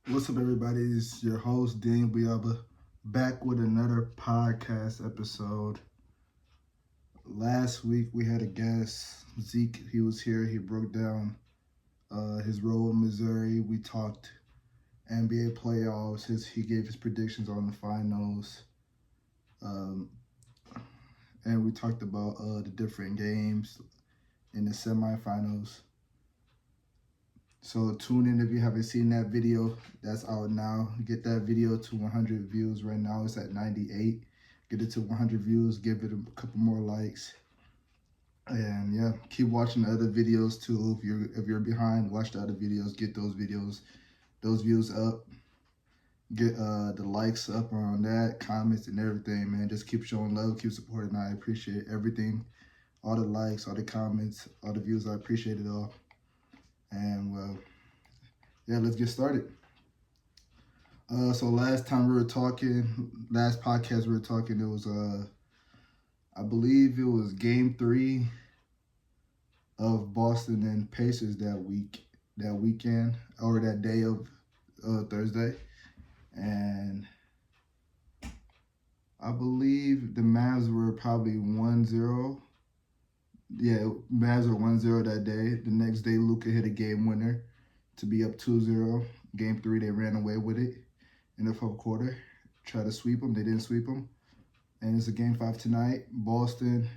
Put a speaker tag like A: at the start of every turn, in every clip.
A: What's up, everybody? It's your host, Dean. We are back with another podcast episode. Last week, we had a guest, Zeke. He was here. He broke down his role in Missouri. We talked NBA playoffs. He gave his predictions on the finals. Um, and we talked about the different games in the semifinals. So tune in if you haven't seen that video. That's out now. Get that video to 100 views. Right now it's at 98. Get it to 100 views. Give it a couple more likes. And yeah, keep watching the other videos too. If you're behind, watch the other videos. Get those views up. Get the likes up on that, comments and everything, man. Just keep showing love, keep supporting. I appreciate everything. All the likes, all the comments, all the views. I appreciate it all. And well, yeah, let's get started. So last podcast we were talking, it was I believe it was game 3 of Boston and Pacers that weekend, or that day of Thursday. And I believe the Mavs were probably 1-0. Yeah, Mavs were 1-0 that day. The next day, Luka hit a game winner to be up 2-0. Game 3, they ran away with it in the fourth quarter. Tried to sweep them. They didn't sweep them. And it's a game 5 tonight. Boston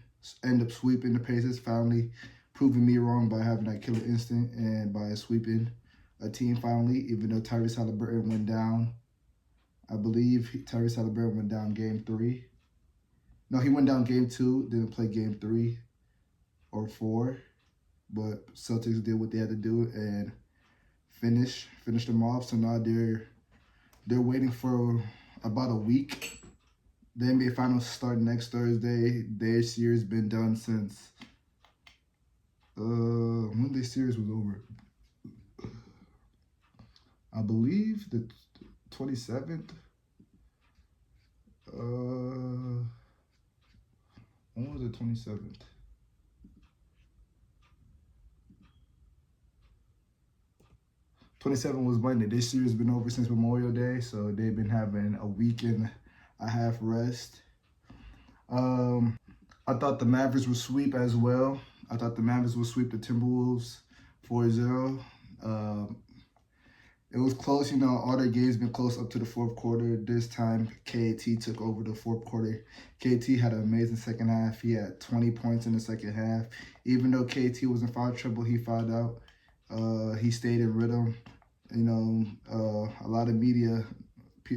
A: end up sweeping the Pacers, finally proving me wrong by having that killer instinct and by sweeping a team finally, even though Tyrese Haliburton went down. I believe Tyrese Haliburton went down game 3. No, he went down game 2, didn't play game 3 or 4. But Celtics did what they had to do and finish them off. So now they're waiting for about a week. The NBA Finals start next Thursday. Their series been done since when the series was over. I believe the 27th. When was the 27th? '27 was Monday. This series been over since Memorial Day, so they've been having a week and a half rest. I thought the Mavericks would sweep as well. I thought the Mavs would sweep the Timberwolves 4-0. It was close, all their games been close up to the fourth quarter. This time, KAT took over the fourth quarter. KAT had an amazing second half. He had 20 points in the second half. Even though KAT was in foul trouble, he fouled out. He stayed in rhythm. A lot of media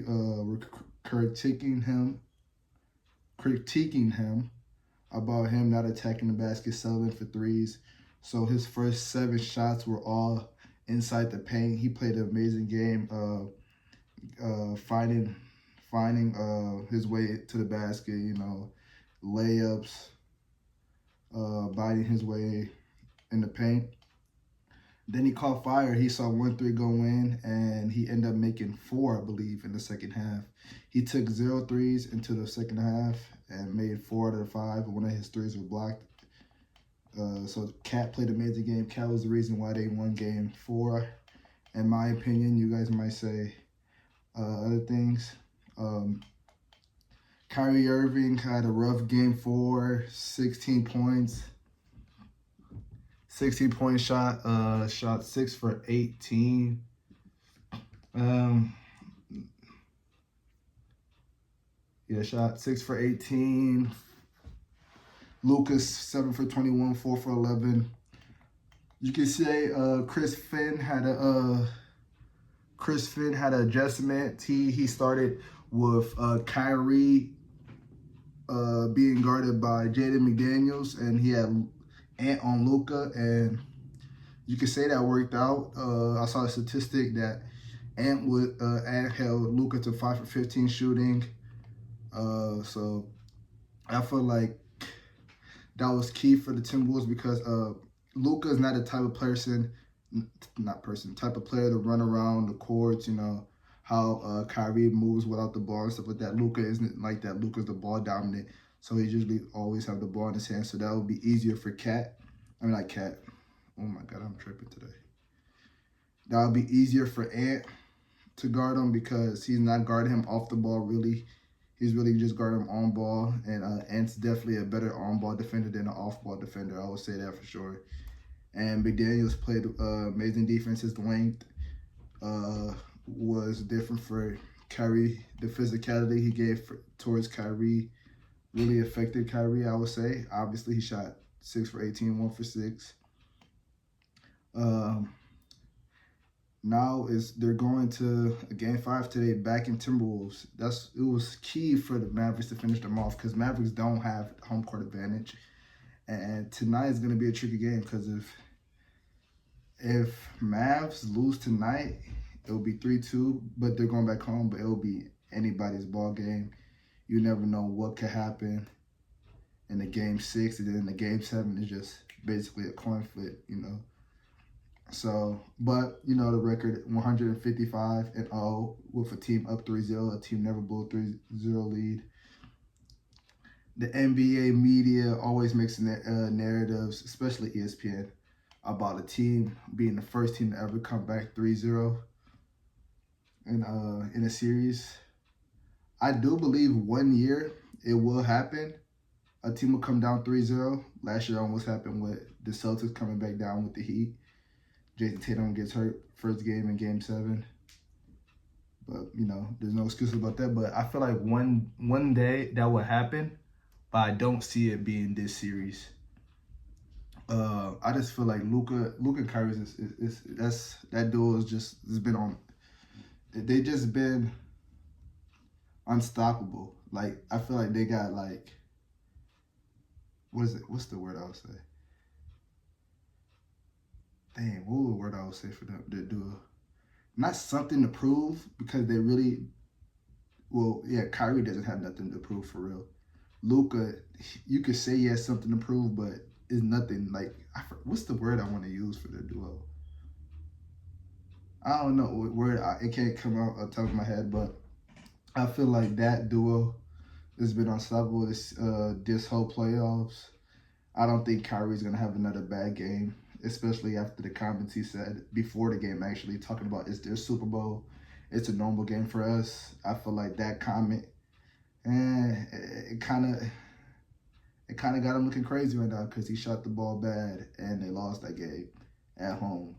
A: were critiquing him about him not attacking the basket, settling for threes. So his first 7 shots were all inside the paint. He played an amazing game, finding his way to the basket. Layups, biting his way in the paint. Then he caught fire. He saw 1 3 go in, and he ended up making 4, I believe, in the second half. He took 0 threes into the second half and made 4 out of 5. One of his threes were blocked. So Cat played an amazing game. Cat was the reason why they won game 4. In my opinion, you guys might say other things. Kyrie Irving had a rough game 4, 16 points. 16-point shot, shot 6 for 18. Shot 6 for 18. Lucas 7 for 21, 4 for 11. You can say Chris Finn had an adjustment. He started with Kyrie being guarded by Jaden McDaniels, and he had Ant on Luka, and you can say that worked out. I saw a statistic that Ant held Luka to 5 for 15 shooting. So I feel like that was key for the Timberwolves because Luka is not the type of type of player to run around the courts. How Kyrie moves without the ball and stuff like that. Luka isn't like that. Luka's the ball dominant. So he usually always have the ball in his hand. So that would be easier for Cat. Oh my God, I'm tripping today. That would be easier for Ant to guard him because he's not guarding him off the ball really. He's really just guarding him on ball, and Ant's definitely a better on ball defender than an off ball defender. I would say that for sure. And McDaniels played amazing defense. His length was different for Kyrie. The physicality he gave towards Kyrie really affected Kyrie, I would say. Obviously, he shot 6 for 18, 1 for 6. Now they're going to Game 5 today back in Timberwolves. It was key for the Mavericks to finish them off because Mavericks don't have home court advantage. And tonight is going to be a tricky game because if Mavs lose tonight, it'll be 3-2, but they're going back home, but it'll be anybody's ball game. You never know what could happen in the Game 6, and then the Game 7 is just basically a coin flip, So, but, the record 155-0 with a team up 3-0, a team never blew a 3-0 lead. The NBA media always makes narratives, especially ESPN, about a team being the first team to ever come back 3-0 in a series. I do believe one year it will happen. A team will come down 3-0. Last year almost happened with the Celtics coming back down with the Heat. Jason Tatum gets hurt first game in Game 7. But, there's no excuse about that. But I feel like one day that will happen, but I don't see it being this series. I just feel like Luka and Kyrie that duo has been on. They just been unstoppable. Like, I feel like they got like, what's the word I would say? Dang, what would the word I would say for them to do? Not something to prove because they really, Kyrie doesn't have nothing to prove for real. Luka, you could say he has something to prove, but it's nothing like, what's the word I want to use for the duo? I don't know what word, it can't come out on top of my head, but I feel like that duo has been unstoppable this whole playoffs. I don't think Kyrie's going to have another bad game, especially after the comments he said before the game, actually talking about it's their Super Bowl. It's a normal game for us. I feel like that comment, it kind of got him looking crazy right now because he shot the ball bad and they lost that game at home.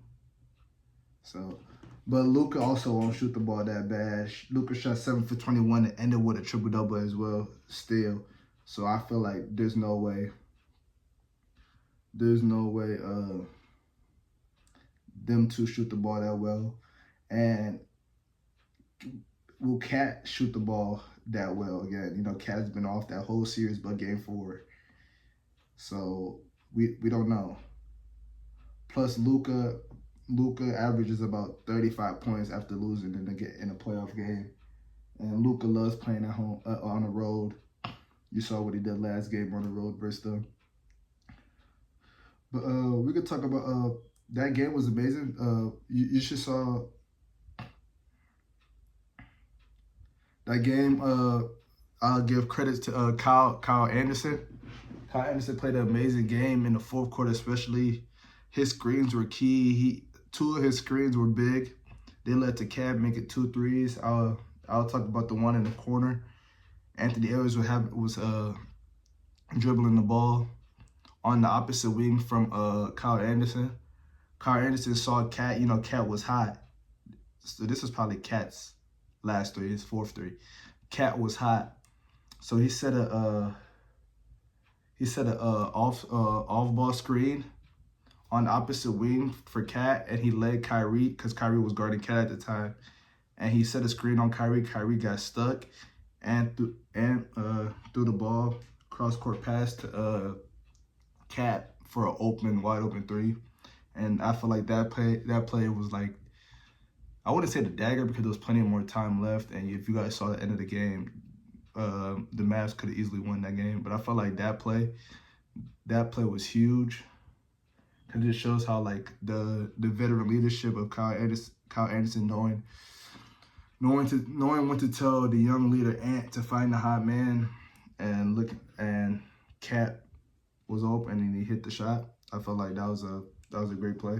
A: So, but Luka also won't shoot the ball that bad. Luka shot 7 for 21 and ended with a triple-double as well still. So I feel like there's no way them two shoot the ball that well. And will Cat shoot the ball that well again? Cat has been off that whole series but Game 4. So we don't know. Plus Luka averages about 35 points after losing in a playoff game. And Luka loves playing at home on the road. You saw what he did last game on the road versus them. But we could talk about that game was amazing. You should saw that game. I'll give credits to Kyle Anderson. Kyle Anderson played an amazing game in the fourth quarter, especially. His screens were key. Two of his screens were big. They led to Cab make it 2 threes. I'll talk about the one in the corner. Anthony Edwards was dribbling the ball on the opposite wing from Kyle Anderson. Kyle Anderson saw Cat. Cat was hot. So this was probably Cat's last three, his fourth three. Cat was hot. So he set a off ball screen on the opposite wing for Cat, and he led Kyrie because Kyrie was guarding Cat at the time, and he set a screen on Kyrie. Kyrie got stuck and threw the ball cross court pass to Cat for an wide open three, and I feel like that play was like, I wouldn't say the dagger because there was plenty more time left, and if you guys saw the end of the game, the Mavs could have easily won that game. But I felt like that play was huge. Because it shows how like the veteran leadership of Kyle Anderson knowing when to tell the young leader Ant to find the hot man, and Cat was open and he hit the shot. I felt like that was a great play.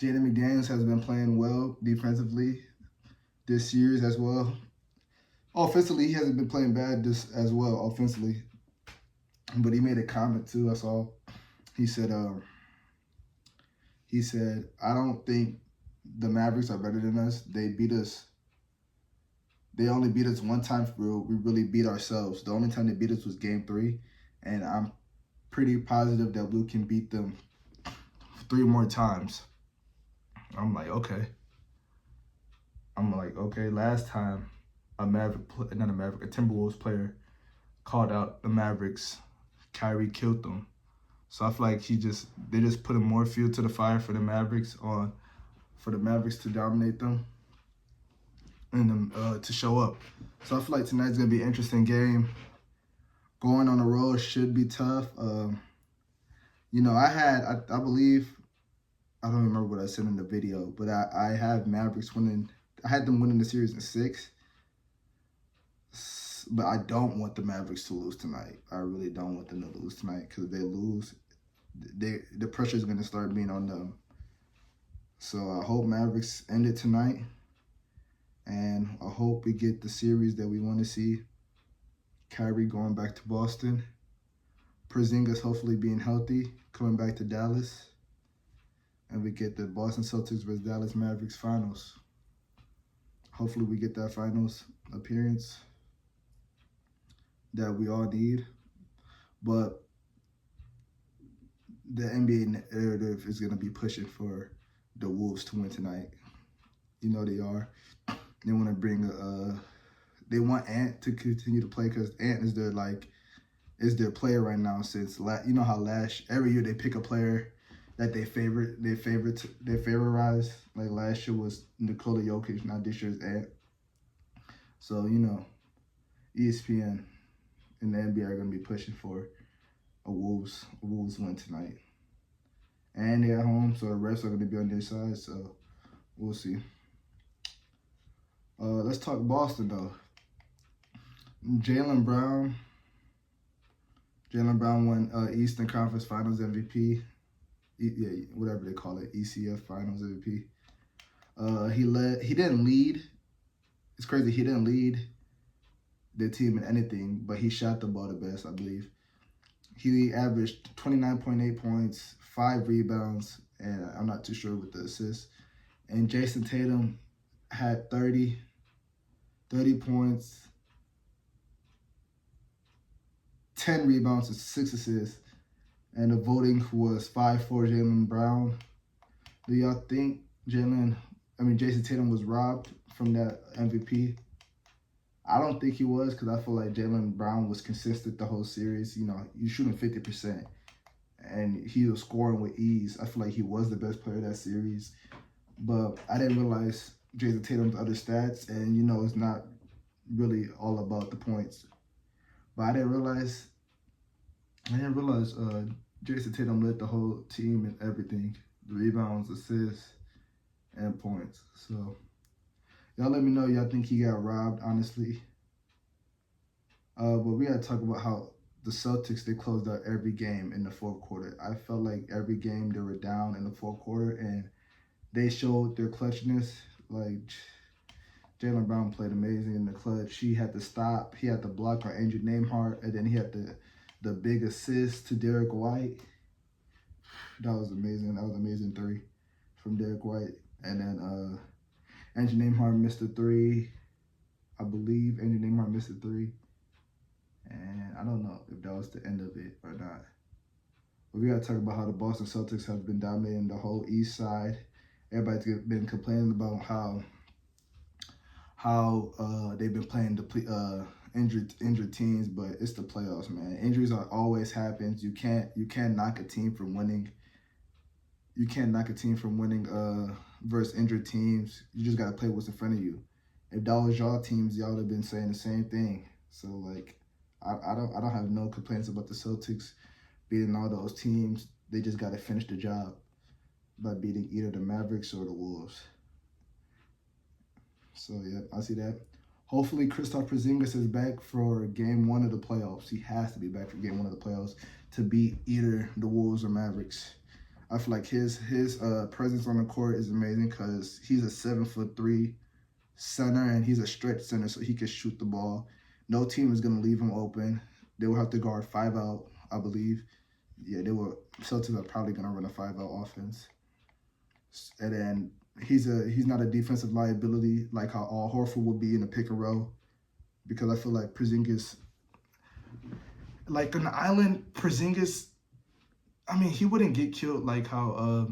A: Jaden McDaniels has been playing well defensively this series as well. Offensively, he hasn't been playing bad this as well offensively. But he made a comment too. I saw. He said, I don't think the Mavericks are better than us. They beat us. They only beat us one time for real. We really beat ourselves. The only time they beat us was Game 3, and I'm pretty positive that we can beat them 3 more times. I'm like, okay. Last time a Timberwolves player called out the Mavericks, Kyrie killed them. So I feel like they just putting more fuel to the fire for the Mavericks to dominate them and to show up. So I feel like tonight's gonna be an interesting game. Going on the road should be tough. I believe, I don't remember what I said in the video, but I have Mavericks winning. I had them winning the series in 6. But I don't want the Mavericks to lose tonight. I really don't want them to lose tonight, because if they lose, the pressure is going to start being on them. So I hope Mavericks end it tonight, and I hope we get the series that we want to see. Kyrie going back to Boston, Porzingis hopefully being healthy, coming back to Dallas, and we get the Boston Celtics versus Dallas Mavericks finals. Hopefully we get that finals appearance that we all need. But the NBA narrative is going to be pushing for the Wolves to win tonight. You know they are. They want to they want Ant to continue to play, because Ant is their player right now. Since you know how every year they pick a player that they favorize. Like last year was Nikola Jokic, now this year is Ant. So ESPN and the NBA are going to be pushing for a Wolves win tonight. And they're at home, so the refs are going to be on their side, so we'll see. Let's talk Boston, though. Jaylen Brown won Eastern Conference Finals MVP. Whatever they call it, ECF Finals MVP. He didn't lead. It's crazy, he didn't lead the team in anything, but he shot the ball the best, I believe. He averaged 29.8 points, 5 rebounds, and I'm not too sure with the assists. And Jason Tatum had 30 points, 10 rebounds, and 6 assists. And the voting was 5 for Jaylen Brown. Do y'all think Jason Tatum was robbed from that MVP? I don't think he was, because I feel like Jaylen Brown was consistent the whole series. You shooting 50%, and he was scoring with ease. I feel like he was the best player of that series. But I didn't realize Jason Tatum's other stats, and it's not really all about the points. But I didn't realize Jason Tatum led the whole team in everything: the rebounds, assists, and points. So y'all let me know y'all think he got robbed, honestly. But we got to talk about how the Celtics, they closed out every game in the fourth quarter. I felt like every game they were down in the fourth quarter, and they showed their clutchness. Like, Jaylen Brown played amazing in the clutch. He had to stop. He had to block on Andrew Nembhard, and then he had the big assist to Derek White. That was amazing. That was an amazing 3 from Derek White. And then Andrew Nembhard missed a 3. I believe Andrew Nembhard missed a 3. And I don't know if that was the end of it or not. But we got to talk about how the Boston Celtics have been dominating the whole East side. Everybody's been complaining about how they've been playing the injured teams, but it's the playoffs, man. Injuries are always happens. You can't knock a team from winning. You can't knock a team from winning versus injured teams. You just gotta play what's in front of you. If that was y'all teams, y'all would have been saying the same thing. So I don't have no complaints about the Celtics beating all those teams. They just gotta finish the job by beating either the Mavericks or the Wolves. So yeah, I see that. Hopefully Kristaps Porzingis is back for game 1 of the playoffs. He has to be back for game 1 of the playoffs to beat either the Wolves or Mavericks. I feel like his presence on the court is amazing because he's a 7'3" center and he's a stretch center, so he can shoot the ball. No team is gonna leave him open. They will have to guard 5 out, I believe. Yeah, Celtics are probably gonna run a 5 out offense. And then he's not a defensive liability like how Al Horford would be in a pick and roll, because I feel like Porzingis, like on the island, Porzingis, I mean, he wouldn't get killed like how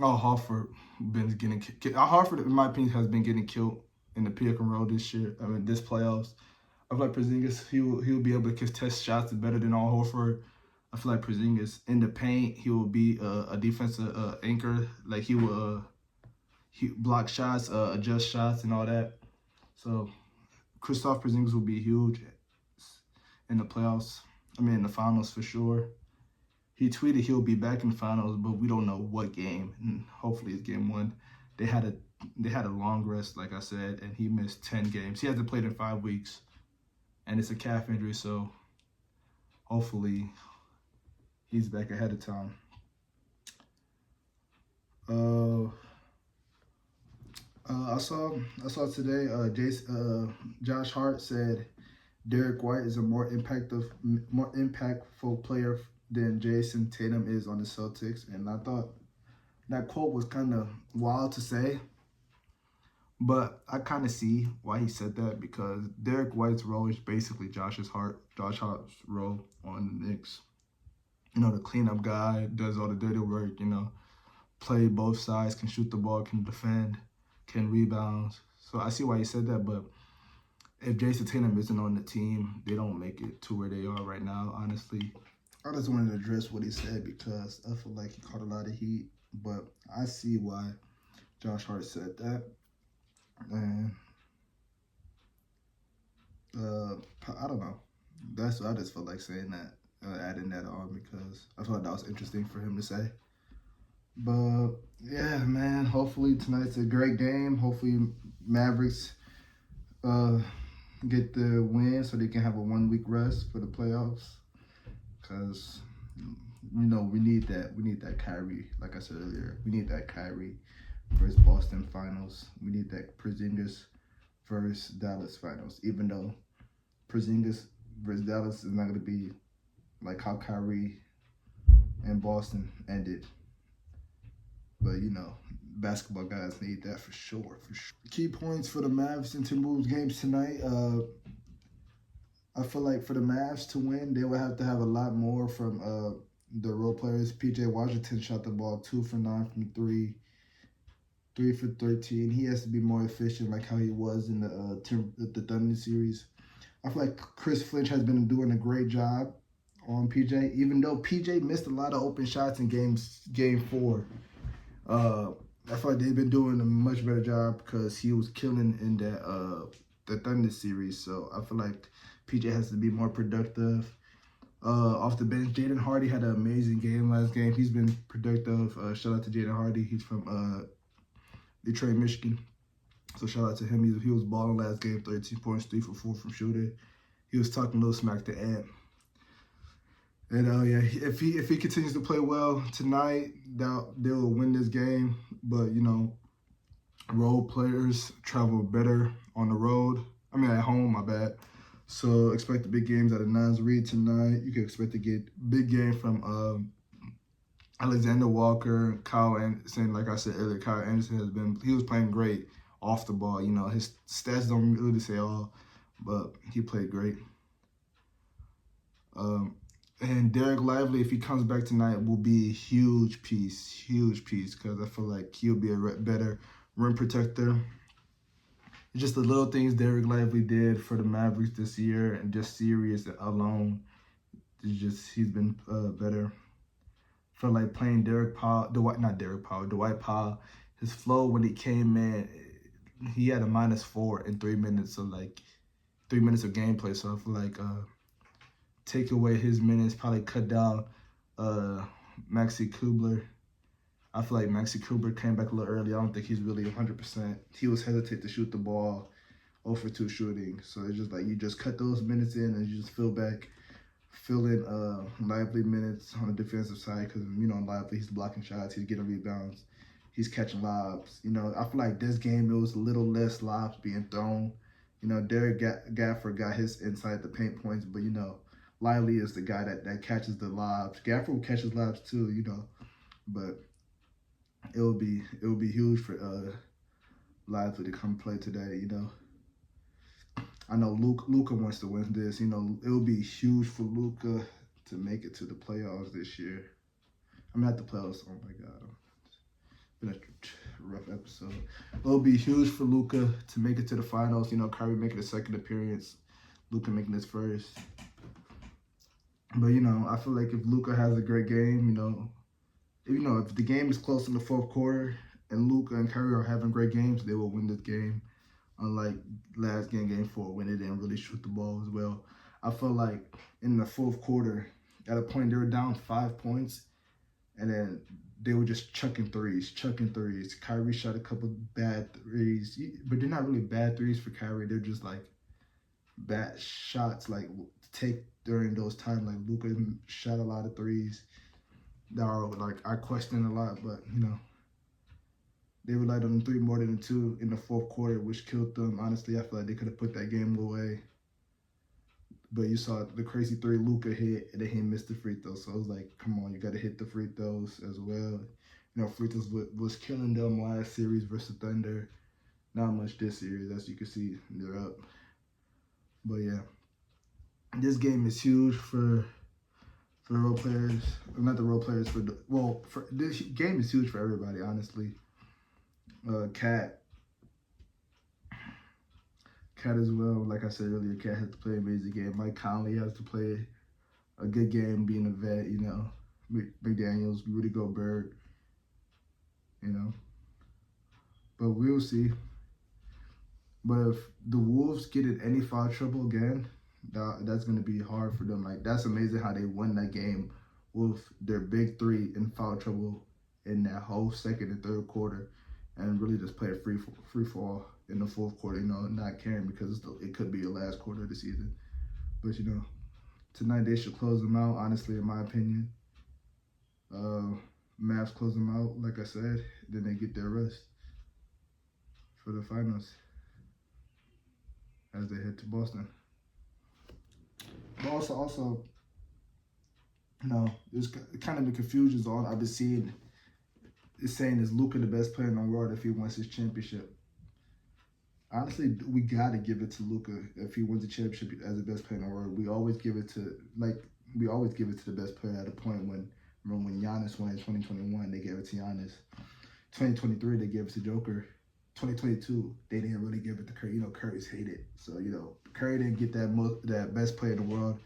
A: Al Horford been getting killed. Al Horford, in my opinion, has been getting killed in the pick and roll this year. I mean, this playoffs. I feel like Porzingis, he'll be able to contest shots better than Al Horford. I feel like Porzingis in the paint, he will be a defensive anchor. Like he will he block shots, adjust shots, and all that. So Kristaps Porzingis will be huge in the playoffs. I mean, in the finals for sure. He tweeted he'll be back in the finals, but we don't know what game. And hopefully it's game 1. They had a long rest, like I said, and he missed 10 games. He hasn't played in 5 weeks, and it's a calf injury, so hopefully he's back ahead of time. I saw today. Josh Hart said Derek White is a more impactful player than Jason Tatum is on the Celtics, and I thought that quote was kind of wild to say, but I kind of see why he said that, because Derek White's role is basically Josh Hart's role on the Knicks. You know, the cleanup guy, does all the dirty work, you know, play both sides, can shoot the ball, can defend, can rebound. So I see why he said that, but if Jason Tatum isn't on the team, they don't make it to where they are right now, honestly. I just wanted to address what he said because I feel like he caught a lot of heat, but I see why Josh Hart said that. And I don't know. I just felt like saying that, adding that on, because I thought that was interesting for him to say. But yeah, man, hopefully tonight's a great game. Hopefully Mavericks get the win so they can have a 1-week rest for the playoffs. Because, you know, we need that. We need that Kyrie, like I said earlier. We need that Kyrie versus Boston finals. We need that Porzingis versus Dallas finals. Even though Porzingis versus Dallas is not going to be like how Kyrie and Boston ended. But, you know, basketball guys need that for sure, for sure. Key points for the Mavs and Timberwolves games tonight. I feel like for the Mavs to win, they would have to have a lot more from the role players. P.J. Washington shot the ball 2 for 9 from 3, 3 for 13. He has to be more efficient, like how he was in the Thunder series. I feel like Chris Finch has been doing a great job on P.J., even though P.J. missed a lot of open shots in game 4. I feel like they've been doing a much better job because he was killing in the Thunder series. So I feel like PJ has to be more productive. Off the bench, Jaden Hardy had an amazing game last game. He's been productive. Shout out to Jaden Hardy. He's from Detroit, Michigan. So shout out to him. He was balling last game, 13 points, 3 for 4 from shooting. He was talking a little smack to Ant. And yeah, if he continues to play well tonight, they'll win this game. But you know, role players travel better on the road. I mean, at home, my bad. So expect the big games out of Naz Reid tonight. You can expect to get big game from Alexander Walker, Kyle Anderson. Like I said earlier, Kyle Anderson he was playing great off the ball. You know, his stats don't really say all, but he played great. And Derek Lively, if he comes back tonight, will be a huge piece, because I feel like he'll be a better rim protector. Just the little things Derek Lively did for the Mavericks this year, and just series alone, he's been better. I feel like playing Dwight Powell, his flow when he came in, he had a -4 in 3 minutes, so like 3 minutes of gameplay. So I feel like take away his minutes, probably cut down Maxi Kubler. I feel like Maxi Kubler came back a little early. I don't think he's really 100%. He was hesitant to shoot the ball, 0 for 2 shooting. So it's just like you just cut those minutes in and you just fill back filling Lively minutes on the defensive side because, Lively, he's blocking shots, he's getting rebounds, he's catching lobs. I feel like this game, it was a little less lobs being thrown. Derek Gafford got his inside the paint points, but, Lively is the guy that catches the lobs. Gafford catches lobs too, but it would be huge for Lively to come play today, I know Luka wants to win this. It would be huge for Luka to make it to the playoffs this year. Not the playoffs. Oh my God, it's been a rough episode. It would be huge for Luka to make it to the finals. Kyrie making a second appearance, Luka making his first. But I feel like if Luka has a great game, if the game is close in the fourth quarter and Luka and Kyrie are having great games, they will win this game. Unlike last game 4, when they didn't really shoot the ball as well. I feel like in the fourth quarter, at a point they were down 5 points, and then they were just chucking threes. Kyrie shot a couple bad threes, but they're not really bad threes for Kyrie. They're just like bad shots, like to take during those times. Like Luka shot a lot of threes that are like I question a lot, but they relied on 3 more than 2 in the fourth quarter, which killed them. Honestly, I feel like they could have put that game away. But you saw the crazy 3 Luka hit, and then he missed the free throw. So it was like, come on, you got to hit the free throws as well. Free throws was killing them last series versus Thunder. Not much this series, as you can see, they're up. But yeah, this game is huge for the role players. Not the role players, this game is huge for everybody, honestly. Cat as well. Like I said earlier, Cat has to play an amazing game. Mike Conley has to play a good game, being a vet. McDaniels, Rudy Gobert. But we'll see. But if the Wolves get in any foul trouble again, that's going to be hard for them. Like, that's amazing how they won that game with their big 3 in foul trouble in that whole second and third quarter, and really just play a free fall in the fourth quarter, not caring because it could be the last quarter of the season. But, tonight they should close them out, honestly, in my opinion. Mavs close them out, like I said, then they get their rest for the finals as they head to Boston. But also, there's kind of the confusion on I've been seeing. It's saying, is Luka the best player in the world if he wins his championship? Honestly, we got to give it to Luka if he wins the championship as the best player in the world. We always give it to the best player at a point. Remember when Giannis won in 2021, they gave it to Giannis. 2023, they gave it to Joker. 2022, they didn't really give it to Curry. Curry's hated. So, Curry didn't get that best player in the world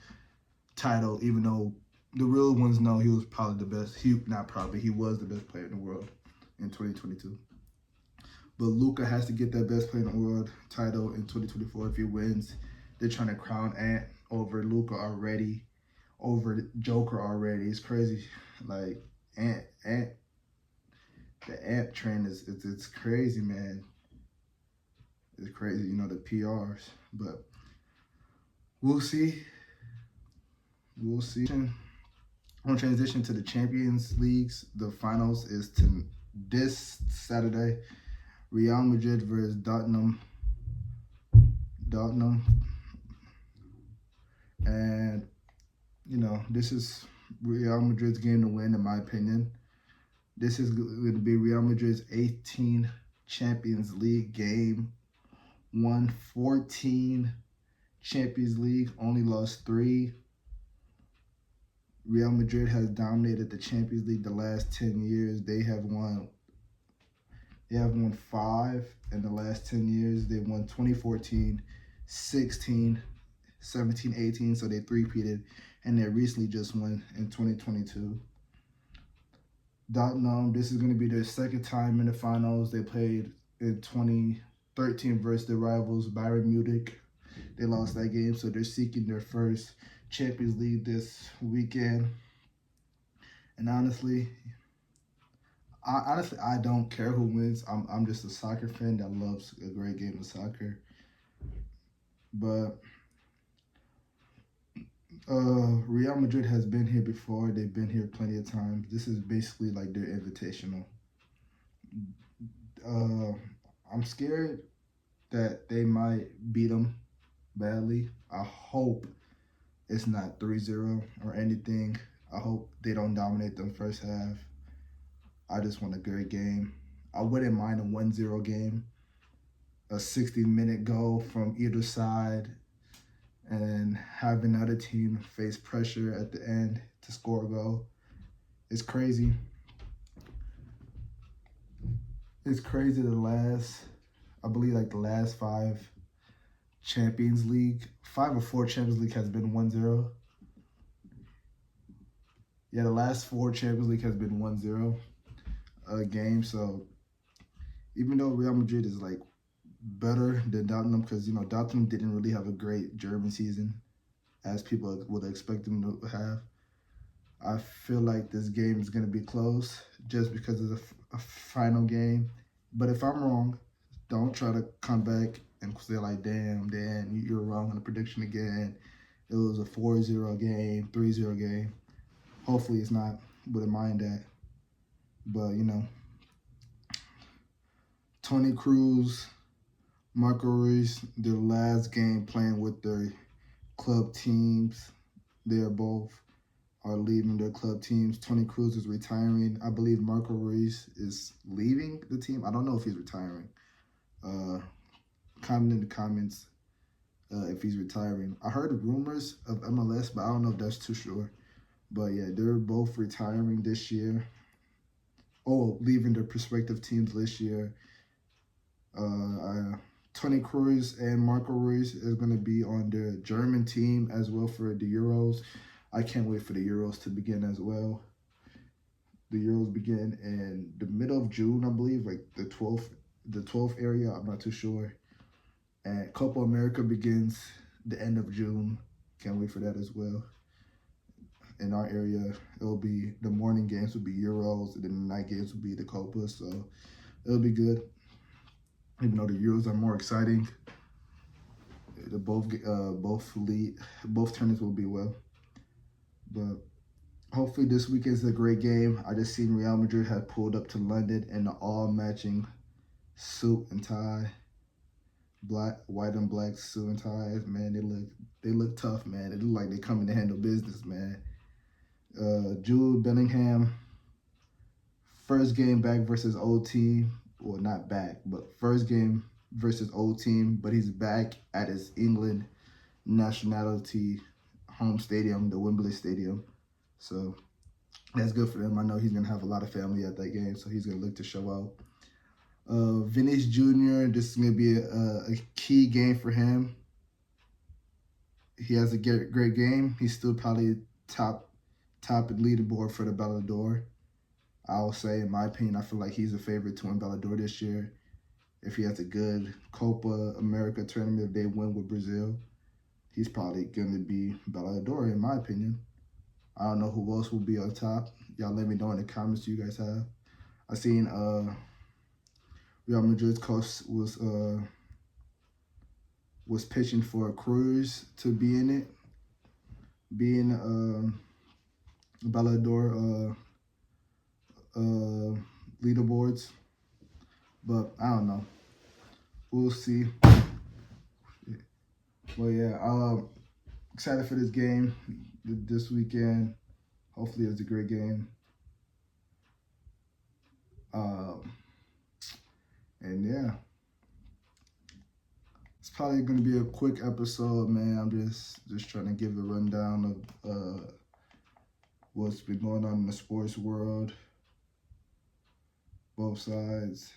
A: title, even though the real ones know he was probably the best. He was the best player in the world in 2022. But Luka has to get that best player in the world title in 2024 if he wins. They're trying to crown Ant over Luka already, over Joker already. It's crazy. Like, Ant, the Ant trend it's crazy, man. It's crazy, the PRs. But we'll see. We'll see. On transition to the Champions Leagues, the finals is this Saturday. Real Madrid versus Tottenham. And, this is Real Madrid's game to win, in my opinion. This is going to be Real Madrid's 18th Champions League game. Won 14 Champions League, only lost 3. Real Madrid has dominated the Champions League the last 10 years. They have won 5 in the last 10 years. They won 2014, 16, 17, 18, so they three-peated, and they recently just won in 2022. Tottenham, this is going to be their second time in the finals. They played in 2013 versus their rivals, Bayern Munich. They lost that game, so they're seeking their first Champions League this weekend. And honestly, I don't care who wins. I'm just a soccer fan that loves a great game of soccer. But Real Madrid has been here before. They've been here plenty of times. This is basically like their invitational. I'm scared that they might beat them badly. I hope it's not 3-0 or anything. I hope they don't dominate them first half. I just want a great game. I wouldn't mind a 1-0 game, a 60-minute goal from either side, and have another team face pressure at the end to score a goal. It's crazy. It's crazy I believe like the last 5 Champions League, 5 or 4 Champions League has been 1-0. Yeah, the last 4 Champions League has been 1-0 game. So even though Real Madrid is like better than Tottenham, because Tottenham didn't really have a great German season as people would expect them to have, I feel like this game is going to be close just because it's a final game. But if I'm wrong, don't try to come back and say like, damn, Dan, you're wrong on the prediction again. It was a 4-0 game, 3-0 game. Hopefully it's not. Wouldn't mind that. But, Toni Kroos, Marco Reus, their last game playing with their club teams. They both are leaving their club teams. Toni Kroos is retiring. I believe Marco Reus is leaving the team. I don't know if he's retiring. Comment in the comments if he's retiring. I heard rumors of MLS, but I don't know if that's too sure. But yeah, they're both retiring this year. Leaving their prospective teams this year. Toni Kroos and Marco Reus is going to be on the German team as well for the Euros. I can't wait for the Euros to begin as well. The Euros begin in the middle of June, I believe, like the 12th area. I'm not too sure. And Copa America begins the end of June. Can't wait for that as well. In our area, it'll be the morning games will be Euros, and then the night games will be the Copa. So it'll be good. Even though the Euros are more exciting, both tournaments will be well. But hopefully this weekend's a great game. I just seen Real Madrid had pulled up to London in the all-matching suit and tie, white and black suit and ties. Man, they look tough, man. They look like they coming to handle business, man. Jude Bellingham, first game back versus old team. Well, not back, but first game versus old team. But he's back at his England nationality home stadium, the Wembley Stadium. So that's good for them. I know he's going to have a lot of family at that game, so he's going to look to show out. Vinicius Jr., this is going to be a key game for him. He has a great game. He's still probably top leaderboard for the Ballon d'Or. I'll say, in my opinion, I feel like he's a favorite to win Ballon d'Or this year. If he has a good Copa America tournament, if they win with Brazil, he's probably going to be Ballon d'Or, in my opinion. I don't know who else will be on top. Y'all let me know in the comments you guys have. I seen Real Madrid's coach was pitching for Cruz to be in it, being Ballon d'Or leaderboards. But I don't know. We'll see. Well, yeah, excited for this game this weekend. Hopefully it's a great game. And yeah, it's probably going to be a quick episode, man. I'm just trying to give a rundown of what's been going on in the sports world, both sides.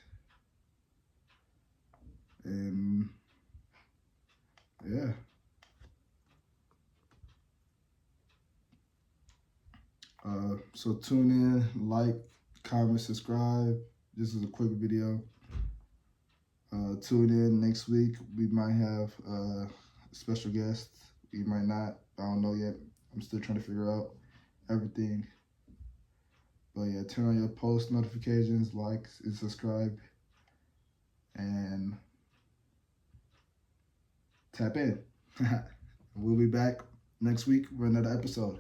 A: And yeah. So tune in, like, comment, subscribe. This is a quick video. Tune in next week. We might have a special guest. We might not. I don't know yet. I'm still trying to figure out everything. But yeah, turn on your post notifications, like, and subscribe. And tap in. We'll be back next week for another episode.